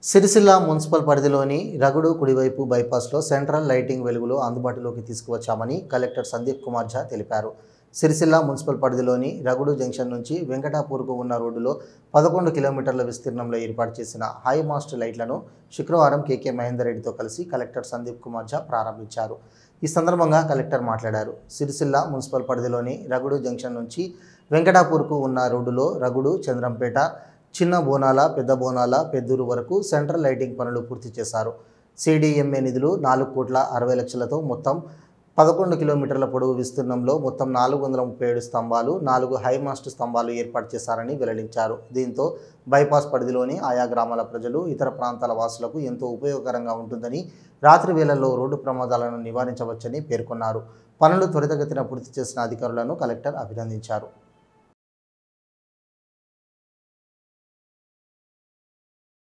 Sircilla municipal పరిధిలోని రగుడు కుడివైపు బైపాస్లో central lighting వెలుగులో అందుబాటులోకి తీసుకువచ్చామని కలెక్టర్ సందీప్ కుమార్ ఝా తెలిపారు. సిరిసిల్ల మున్సిపల్ పరిధిలోని రగుడు జంక్షన్ నుంచి వెంకటాపూర్కు ఉన్న రోడ్డులో 11 కిలోమీటర్ల విస్తీర్ణంలో ఏర్పాటు చేసిన హై మాస్ట్ లైట్లను శుక్రవారం కేకే మహేందర్ రెడ్డితో కలిసి కలెక్టర్ సందీప్ కుమార్ ఝా ప్రారంభించారు. ఈ సందర్భంగా కలెక్టర్ మాట్లాడారు. సిరిసిల్ల మున్సిపల్ పరిధిలోని రగుడు జంక్షన్ నుంచి వెంకటాపూర్కు ఉన్న రోడ్డులో రగుడు, చంద్రంపేట, చిన్న బోనాల, పెద్ద బోనాల, పెద్దూరు వరకు సెంట్రల్ లైటింగ్ పనులు పూర్తి చేశారు. సిడిఎంఏ నిధులు 4,60,00,000లతో మొత్తం 11 కిలోమీటర్ల పొడవు విస్తీర్ణంలో మొత్తం 437 స్తంభాలు, 4 హైమాస్ట్ స్తంభాలు ఏర్పాటు చేశారని వెల్లడించారు. దీంతో బైపాస్ పరిధిలోని ఆయా గ్రామాల ప్రజలు, ఇతర ప్రాంతాల వాసులకు ఎంతో ఉపయోగకరంగా ఉంటుందని, రాత్రి వేళల్లో రోడ్డు ప్రమాదాలను నివారించవచ్చని పేర్కొన్నారు. పనులు త్వరితగతిన పూర్తి చేసిన అధికారులను కలెక్టర్ అభినందించారు.